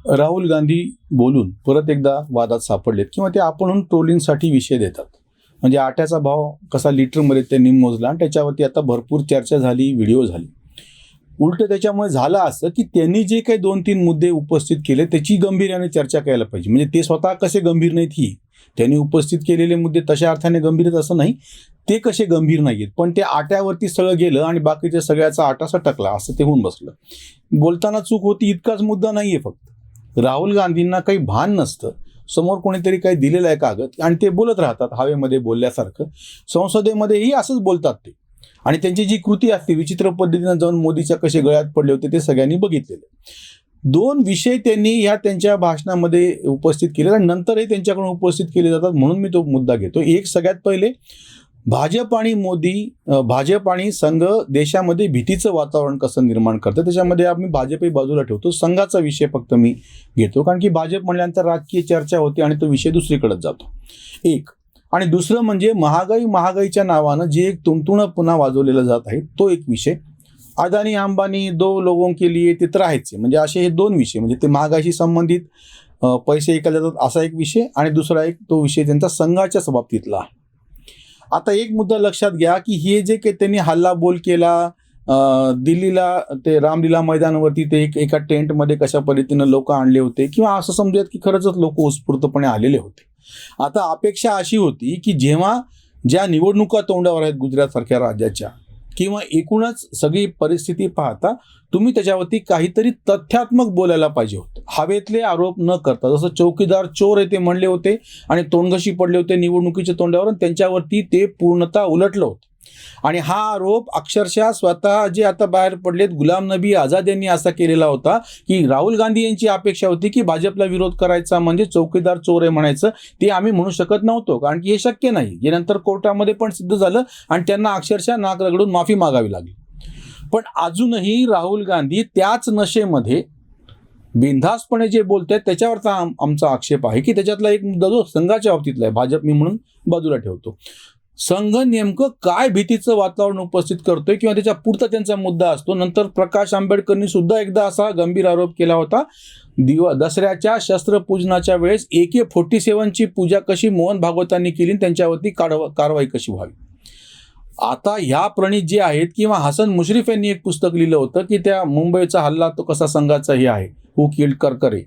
राहुल गांधी बोलून परत एकदा वादात सापडलेत किंवा ते आपणहून ट्रोलिंगसाठी विषय देतात. म्हणजे आट्याचा भाव कसा लिटरमध्ये त्यांनी मोजला आणि त्याच्यावरती आता भरपूर चर्चा झाली, व्हिडिओ झाली. उलट त्याच्यामुळे झालं असं की त्यांनी जे काही 2-3 मुद्दे उपस्थित केले त्याची गंभीर्याने चर्चा करायला पाहिजे. म्हणजे ते स्वतः कसे गंभीर नाहीत ही, त्यांनी उपस्थित केलेले मुद्दे तशा अर्थाने गंभीर आहेत असं नाही, ते कसे गंभीर नाहीत, पण ते आट्यावरती सगळं गेलं आणि बाकीच्या सगळ्याचा आटा सटकला असं ते होऊन बसलं. बोलताना चूक होती इतकाच मुद्दा नाहीये. फक्त राहुल गांधींना काही भान नसतं, समोर कोणीतरी काही दिलेलं आहे कागद आणि ते बोलत राहतात हवेमध्ये बोलल्यासारखं. संसदेमध्येही असंच बोलतात ते, आणि त्यांची जी कृती असते विचित्र पद्धतीनं जाऊन मोदीच्या कसे गळ्यात पडले होते ते सगळ्यांनी बघितलेले. 2 विषय त्यांनी ह्या त्यांच्या भाषणामध्ये उपस्थित केले आणि नंतरही त्यांच्याकडून उपस्थित केले जातात, म्हणून मी तो मुद्दा घेतो. एक सगळ्यात पहिले, भाजप आणि मोदी, भाजप आणि संघ देशामध्ये भीतीचं वातावरण कसं निर्माण करतं. त्याच्यामध्ये आम्ही भाजपही बाजूला ठेवतो, संघाचा विषय फक्त मी घेतो, कारण की भाजप म्हणल्यानंतर राजकीय चर्चा होते आणि तो विषय दुसरीकडेच जातो. एक. आणि दुसरं म्हणजे महागाईच्या नावानं जे एक तुणतुणं पुन्हा वाजवलेलं जात आहे तो एक विषय. अदानी अंबानी 2 लोगों के लिए ते तर आहेच. म्हणजे असे हे 2 विषय, म्हणजे ते महागाईशी संबंधित पैसे ऐकले जातात असा एक विषय, आणि दुसरा एक तो विषय त्यांचा संघाच्या बाबतीतला. आता एक मुद्दा लक्षात घ्या की हे जे काही त्यांनी हल्लाबोल केला, दिल्लीला ते रामलीला मैदानावरती ते एका टेंटमध्ये कशा पद्धतीनं लोक आणले होते, किंवा असं समजूयात की खरंच लोक उत्स्फूर्तपणे आलेले होते. आता अपेक्षा अशी होती की जेव्हा ज्या निवडणुका तोंडावर आहेत गुजरातसारख्या राज्याच्या, किंवा एकूणच सगळी परिस्थिती पाहता तुम्ही त्याच्यावरती काहीतरी तथ्यात्मक बोलायला पाहिजे होतं, हवेतले आरोप न करता. जसं चौकीदार चोर आहे ते म्हणले होते आणि तोंडघशी पडले होते निवडणुकीच्या तोंडावर, त्यांच्यावरती ते पूर्णतः उलटलं होतं. आणि हा आरोप अक्षरशः स्वतः जे आता बाहेर पडलेत गुलाम नबी आझाद यांनी असा केलेला होता की राहुल गांधी यांची अपेक्षा होती की भाजपला विरोध करायचा म्हणजे चौकीदार चोर आहे म्हणायचं. ते आम्ही म्हणू शकत नव्हतो, कारण की हे शक्य नाही. हे नंतर कोर्टामध्ये पण सिद्ध झालं आणि त्यांना अक्षरशः नाक रगडून माफी मागावी लागली. पण अजूनही राहुल गांधी त्याच नशेमध्ये बिनधास्तपणे जे बोलतात त्याच्यावरचा आमचा आक्षेप आहे की त्याच्यातला एक मुद्दा जो संघाच्या बाबतीतला आहे, भाजप मी म्हणून बाजूला ठेवतो. संघ नेमकं काय भीतीचं वातावरण उपस्थित करतोय किंवा त्याच्या पुढचा त्यांचा मुद्दा असतो. नंतर प्रकाश आंबेडकरांनी सुद्धा एकदा असा गंभीर आरोप केला होता, दसऱ्याच्या शस्त्रपूजनाच्या वेळेस AK-47ची पूजा कशी मोहन भागवतांनी केली, त्यांच्यावरती कारवाई कशी व्हावी. आता ह्या प्रणित जे आहेत, किंवा हसन मुश्रीफ यांनी एक पुस्तक लिहिलं होतं की त्या मुंबईचा हल्ला तो कसा संघाचा हे आहे, हू किल्ड करकरे.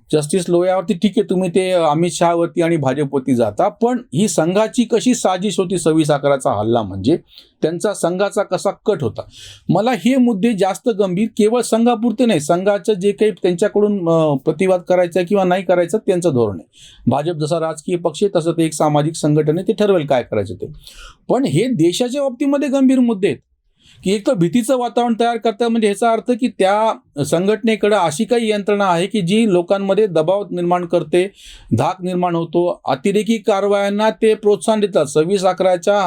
जस्टिस लोयावरती ठीक आहे, तुम्ही ते अमित शहावरती आणि भाजपवरती जाता, पण ही संघाची कशी साजिश होती 26/11चा हल्ला, म्हणजे त्यांचा संघाचा कसा कट होता. मला हे मुद्दे जास्त गंभीर केवळ संघापुरते नाही, संघाचं जे काही त्यांच्याकडून प्रतिवाद करायचा किंवा नाही करायचं त्यांचं धोरण आहे. भाजप जसा राजकीय पक्ष आहे तसं ते एक सामाजिक संघटन आहे, ते ठरवेल काय करायचं ते. पण हे देशाच्या बाबतीमध्ये गंभीर मुद्दे आहेत की एक तर भीतीचं वातावरण तयार करतात. म्हणजे ह्याचा अर्थ की त्या संघटनेकडे अशी काही यंत्रणा आहे की जी लोकांमध्ये दबाव निर्माण करते, धाक निर्माण होतो, अतिरेकी कारवायांना ते प्रोत्साहन देतात. 26/11च्या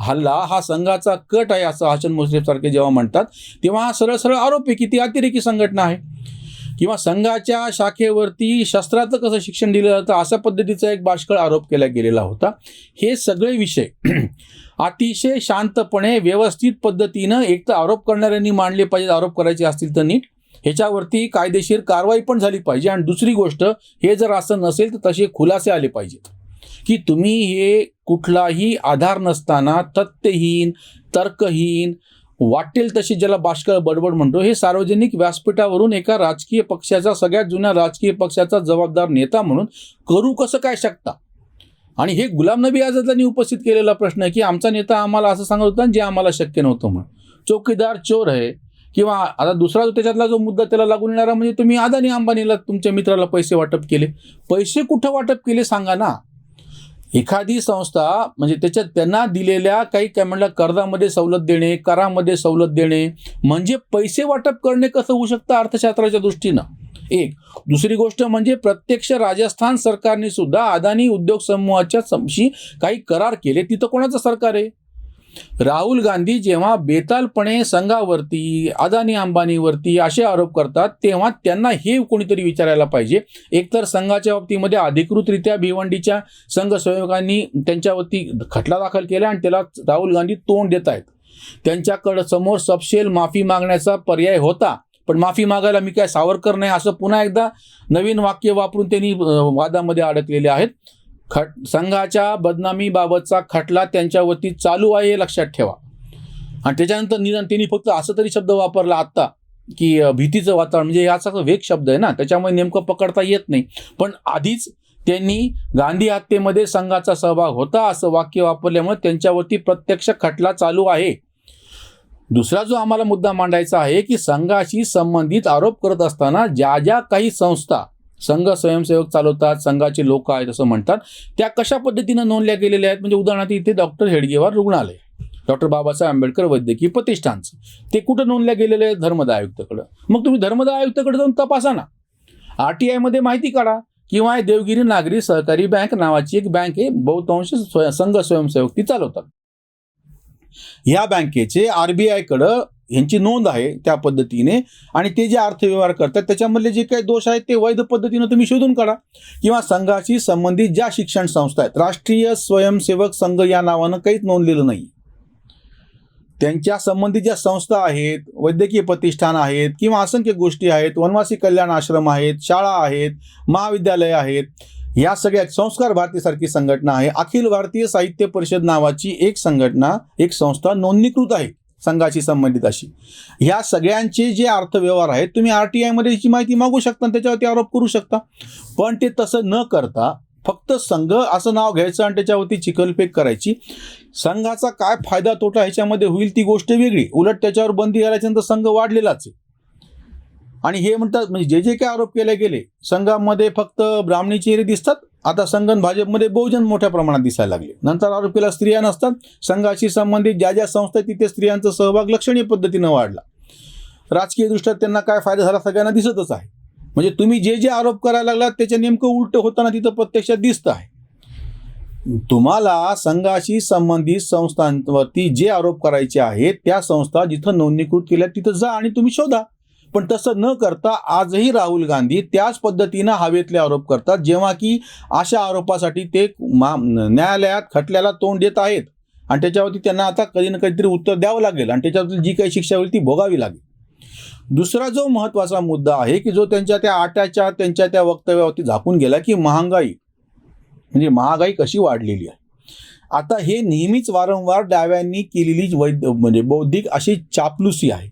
हल्ला हा संघाचा कट आहे असं हसन मुश्रीफ सारखे जेव्हा म्हणतात, तेव्हा हा सरळ आरोप आहे की ती अतिरेकी संघटना आहे. किंवा संघाच्या शाखेवरती शस्त्राचं कसं शिक्षण दिलं जातं अशा पद्धतीचा एक बाष्कळ आरोप केला गेलेला होता. हे सगळे विषय अतिशय शांतपणे व्यवस्थित पद्धतीनं एक तर आरोप करणाऱ्यांनी मांडले पाहिजे, आरोप करायचे असतील तर नीट, ह्याच्यावरती कायदेशीर कारवाई पण झाली पाहिजे. आणि दुसरी गोष्ट, हे जर असं नसेल तर तसे खुलासे आले पाहिजेत की तुम्ही हे कुठलाही आधार नसताना तथ्यहीन, तर्कहीन, वाटेल तशी ज्याला बाष्कळ बडबड म्हणतो, हे सार्वजनिक व्यासपीठावरून एका राजकीय पक्षाचा, सगळ्यात जुन्या राजकीय पक्षाचा जबाबदार नेता म्हणून करू कसं काय शकता. आणि हे गुलाम नबी आझादांनी उपस्थित केलेला प्रश्न आहे की आमचा नेता आम्हाला असं सांगत होता जे आम्हाला शक्य नव्हतं म्हणून. चौकीदार चोर आहे. किंवा आता दुसरा त्याच्यातला जो मुद्दा त्याला लागून येणारा म्हणजे तुम्ही अदानी अंबानीला तुमच्या मित्राला पैसे वाटप केले. पैसे कुठं वाटप केले सांगा ना. एखादी संस्था म्हणजे त्याच्यात त्यांना दिलेल्या काही काय म्हणलं कर्जामध्ये सवलत देणे, करामध्ये सवलत देणे म्हणजे पैसे वाटप करणे कसं होऊ शकतं अर्थशास्त्राच्या दृष्टीनं. एक. दुसरी गोष्ट म्हणजे प्रत्यक्ष राजस्थान सरकारने सुद्धा अदानी उद्योग समूहाच्या समशी काही करार केले. तिथं कोणाचं सरकार आहे. राहुल गांधी जेव्हा बेतालपणे संघावरती, अदानी अंबानीवरती असे आरोप करतात तेव्हा त्यांना हे कोणीतरी विचारायला पाहिजे. एकतर संघाच्या बाबतीमध्ये अधिकृतरित्या भिवंडीच्या संघ सहयोगांनी त्यांच्यावरती खटला दाखल केला आणि त्याला राहुल गांधी तोंड देत आहेत. त्यांच्याकडे समोर सपशेल माफी मागण्याचा पर्याय होता, पण माफी मागायला मी काय सावरकर नाही असं पुन्हा एकदा नवीन वाक्य वापरून त्यांनी वादामध्ये अडकलेले आहेत. संघाच्या बदनामीबाबतचा खटला त्यांच्यावरती चालू आहे हे लक्षात ठेवा. आणि त्याच्यानंतर निदान त्यांनी फक्त असं तरी शब्द वापरला आत्ता की भीतीचं वातावरण, म्हणजे याचा वेग शब्द आहे ना, त्याच्यामुळे नेमकं पकडता येत नाही. पण आधीच त्यांनी गांधी हत्येमध्ये संघाचा सहभाग होता असं वाक्य वापरल्यामुळे त्यांच्यावरती प्रत्यक्ष खटला चालू आहे. दुसरा जो आम्हाला मुद्दा मांडायचा आहे की संघाशी संबंधित आरोप करत असताना ज्या ज्या काही संस्था संघ स्वयंसेवक चालवतात, संघाचे लोक आहेत असं म्हणतात, त्या कशा पद्धतीनं नोंदल्या गेलेल्या आहेत. म्हणजे उदाहरणार्थ इथे डॉक्टर हेडगेवार रुग्णालय, डॉक्टर बाबासाहेब आंबेडकर वैद्यकीय प्रतिष्ठानचं, ते कुठं नोंदल्या गेलेले आहेत? धर्मदाय आयुक्ताकडं. मग तुम्ही धर्मदाय आयुक्ताकडे जाऊन तपासा ना, RTI मध्ये माहिती काढा. किंवा देवगिरी नागरी सहकारी बँक नावाची एक बँक आहे, बहुतांश संघ स्वयंसेवक ती चालवतात. या बँकेचे RBI कडं यांची नोंद आहे त्या पद्धतीने, आणि ते जे अर्थव्यवहार करतात त्याच्यामधले जे काही दोष आहेत ते वैध पद्धतीनं तुम्ही शोधून काढा. किंवा संघाशी संबंधित ज्या शिक्षण संस्था आहेत, राष्ट्रीय स्वयंसेवक संघ या नावानं काहीच नोंदलेलं नाही. त्यांच्या संबंधित ज्या संस्था आहेत, वैद्यकीय प्रतिष्ठान आहेत किंवा असंख्य गोष्टी आहेत, वनवासी कल्याण आश्रम आहेत, शाळा आहेत, महाविद्यालय आहेत, या सगळ्या, संस्कार भारतीसारखी संघटना आहे, अखिल भारतीय साहित्य परिषद नावाची एक संघटना, एक संस्था नोंदणीकृत आहे संघाशी संबंधित अशी. ह्या सगळ्यांचे जे अर्थव्यवहार आहेत तुम्ही RTI मध्ये याची माहिती मागू शकता आणि त्याच्यावरती आरोप करू शकता. पण ते तसं न करता फक्त संघ असं नाव घ्यायचं आणि त्याच्यावरती चिखलफेक करायची. संघाचा काय फायदा तोटा ह्याच्यामध्ये होईल ती गोष्ट वेगळी, उलट त्याच्यावर बंदी घालायच्यानंतर संघ वाढलेलाच आहे. आणि हे म्हणतात म्हणजे जे जे काही आरोप केले गेले, संघामध्ये फक्त ब्राह्मणी चेहरे दिसतात, आता संघ भाजपमध्ये बहुजन मोठ्या प्रमाणात दिसायला लागले. नंतर आरोप केला स्त्रिया नसतात, संघाशी संबंधित ज्या ज्या संस्था आहेत तिथे स्त्रियांचा सहभाग लक्षणीय पद्धतीनं वाढला. राजकीय दृष्ट्या त्यांना काय फायदा झाला सगळ्यांना दिसतच आहे. म्हणजे तुम्ही जे जे आरोप करायला लागलात त्याच्या नेमकं उलट होताना तिथं प्रत्यक्षात दिसतं आहे. तुम्हाला संघाशी संबंधित संस्थांवरती जे आरोप करायचे आहेत त्या संस्था जिथं नोंदणीकृत केल्या तिथं जा आणि तुम्ही शोधा. पण तसं न करता आजही राहुल गांधी त्याच पद्धतीनं हवेतले आरोप करतात, जेव्हा की अशा आरोपासाठी ते न्यायालयात खटल्याला तोंड देत आहेत आणि त्याच्यावरती त्यांना आता कधी ना कधीतरी उत्तर द्यावं लागेल आणि त्याच्यावरती जी काही शिक्षा होईल ती भोगावी लागेल. दुसरा जो महत्त्वाचा मुद्दा आहे की जो त्यांच्या त्या वक्तव्यावरती झाकून गेला की महागाई, म्हणजे महागाई कशी वाढलेली आहे. आता हे नेहमीच वारंवार डाव्यांनी केलेली म्हणजे बौद्धिक अशी चापलुसी आहे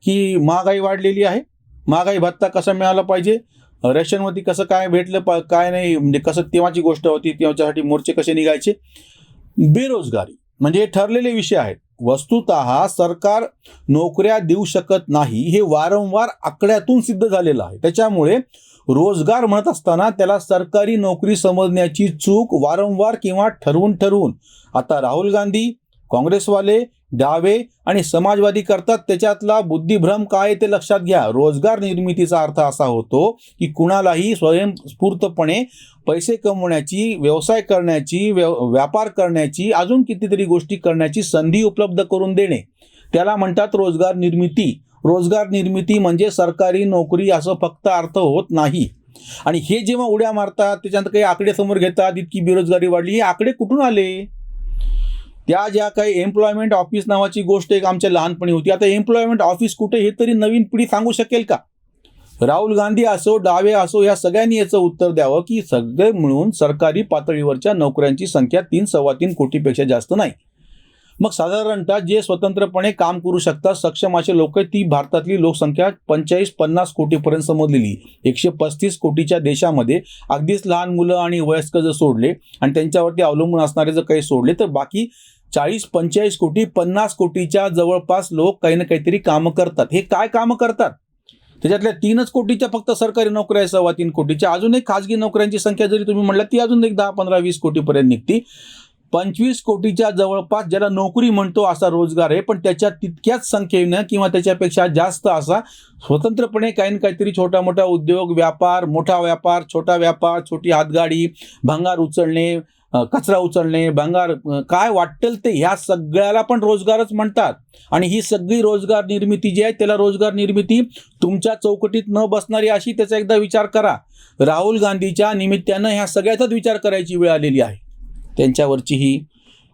की महागाई वाढलेली आहे, महागाई भत्ता कसा मिळाला पाहिजे, रेशनवरती कसं काय भेटलं काय नाही, म्हणजे कसं तेव्हाची गोष्ट होती, त्याच्यासाठी मोर्चे कसे निघायचे. बेरोजगारी म्हणजे ठरलेले विषय आहेत. वस्तुतः सरकार नोकऱ्या देऊ शकत नाही हे वारंवार आकड्यातून सिद्ध झालेलं आहे. त्याच्यामुळे रोजगार म्हणत असताना त्याला सरकारी नोकरी समजण्याची चूक वारंवार किंवा ठरवून आता राहुल गांधी, काँग्रेसवाले, डावे आणि समाजवादी करतात. त्याच्यातला बुद्धिभ्रम काय ते लक्षात घ्या. रोजगार निर्मितीचा अर्थ असा होतो की कुणालाही स्वयंस्फूर्तपणे पैसे कमवण्याची, व्यवसाय करण्याची, व्यापार करण्याची, अजून कितीतरी गोष्टी करण्याची संधी उपलब्ध करून देणे, त्याला म्हणतात रोजगार निर्मिती. रोजगार निर्मिती म्हणजे सरकारी नोकरी असं फक्त अर्थ होत नाही. आणि हे जेव्हा उड्या मारतात त्याच्यानंतर काही आकडे समोर घेतात, इतकी बेरोजगारी वाढली, हे आकडे कुठून आले? त्या ज्या काही एम्प्लॉयमेंट ऑफिस नावाची गोष्ट एक आमच्या लहानपणी होती, आता एम्प्लॉयमेंट ऑफिस कुठे हे तरी नवीन पिढी सांगू शकेल का? राहुल गांधी असो, डावे असो, या सगळ्यांनी याचं उत्तर द्यावं की सगळे मिळून सरकारी पातळीवरच्या नोकऱ्यांची संख्या 3-3.25 कोटीपेक्षा जास्त नाही. मग साधारणतः जे स्वतंत्रपणे काम करू शकतात सक्षम असे लोक, ती भारतातली लोकसंख्या 45-50 कोटीपर्यंत समजलेली. 135 कोटीच्या देशामध्ये अगदीच लहान मुलं आणि वयस्क जर सोडले आणि त्यांच्यावरती अवलंबून असणारे जर काही सोडले तर बाकी 40-45 कोटी, 50 कोटीच्या जवळपास लोक काही ना काहीतरी कामं करतात. हे काय कामं करतात? त्याच्यातल्या 3 कोटीच्या फक्त सरकारी नोकऱ्या, 3.25 कोटीच्या. अजून एक खाजगी नोकऱ्यांची संख्या जरी तुम्ही म्हटलं ती अजून एक 10, 15, 20 कोटीपर्यंत निघते. 25 कोटीच्या जवळपास ज्याला नोकरी म्हणतो असा रोजगार आहे, पण त्याच्या तितक्याच संख्येनं किंवा त्याच्यापेक्षा जास्त असा स्वतंत्रपणे काही ना काहीतरी छोटा मोठा उद्योग, व्यापार, मोठा व्यापार, छोटा व्यापार, छोटी हातगाडी, भंगार उचलणे, कचरा उचलणे, भंगार, काय वाटेल ते, ह्या सगळ्याला पण रोजगारच म्हणतात. आणि ही सगळी रोजगार निर्मिती जी आहे त्याला रोजगार निर्मिती तुमच्या चौकटीत न बसणारी अशी त्याचा एकदा विचार करा. राहुल गांधीच्या निमित्तानं ह्या सगळ्याचाच विचार करायची वेळ आलेली आहे. त्यांच्यावरची ही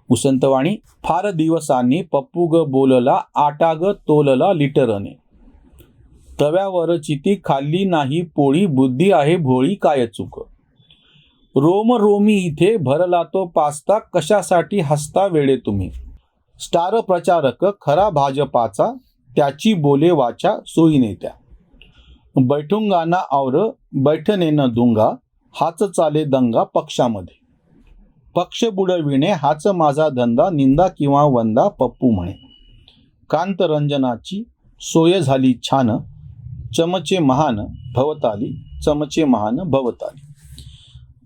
उसंतवाणी. फार दिवसांनी पप्पू ग बोलला, आटा ग तोलला लिटरने. तव्यावर चिती खाल्ली नाही पोळी, बुद्धी आहे भोळी काय चूक. रोम रोमी इथे भरला तो पास्ता, कशासाठी हसता वेडे तुम्ही. स्टार प्रचारक खरा भाजपाचा, त्याची बोले वाचा सोयी नेत्या. बैठुंगा ना और बैठने न दूंगा, हाच चाले दंगा पक्षामध्ये. पक्ष बुडविणे हाच माझा धंदा, निंदा किंवा वंदा पप्पू म्हणे. कांतरंजनाची सोय झाली छान, चमचे महान भवताली, चमचे महान भवताली.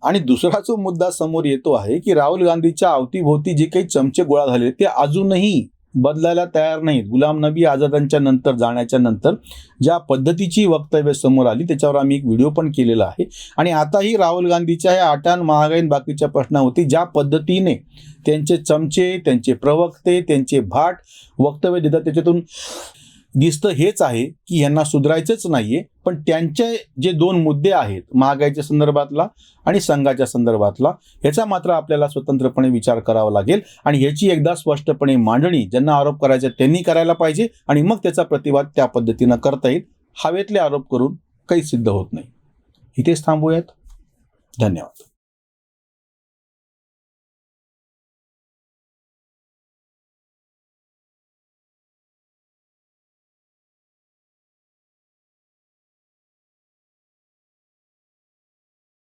आणि दुसरा जो मुद्दा समोर येतो आहे की राहुल गांधीच्या अवतीभोवती जे काही चमचे गोळा झाले ते अजूनही बदलायला तयार नाहीत. गुलाम नबी आझादांच्या नंतर जाण्याच्या नंतर ज्या पद्धतीची वक्तव्य समोर आली त्याच्यावर आम्ही एक व्हिडिओ पण केलेला आहे. आणि आताही राहुल गांधीच्या या आटान महागाईन बाकीच्या प्रश्नावरती ज्या पद्धतीने त्यांचे चमचे, त्यांचे प्रवक्ते, त्यांचे भाट वक्तव्य देतात त्याच्यातून दिसतं हेच आहे की यांना सुधारायचंच नाहीये. पण त्यांचे जे दोन मुद्दे आहेत महागाईच्या संदर्भातला आणि संघाच्या संदर्भातला, ह्याचा मात्र आपल्याला स्वतंत्रपणे विचार करावा लागेल. आणि ह्याची एकदा स्पष्टपणे मांडणी ज्यांना आरोप करायचे त्यांनी करायला पाहिजे आणि मग त्याचा प्रतिवाद त्या पद्धतीनं करता येईल. हवेतले आरोप करून काही सिद्ध होत नाही. इथेच थांबूयात. धन्यवाद.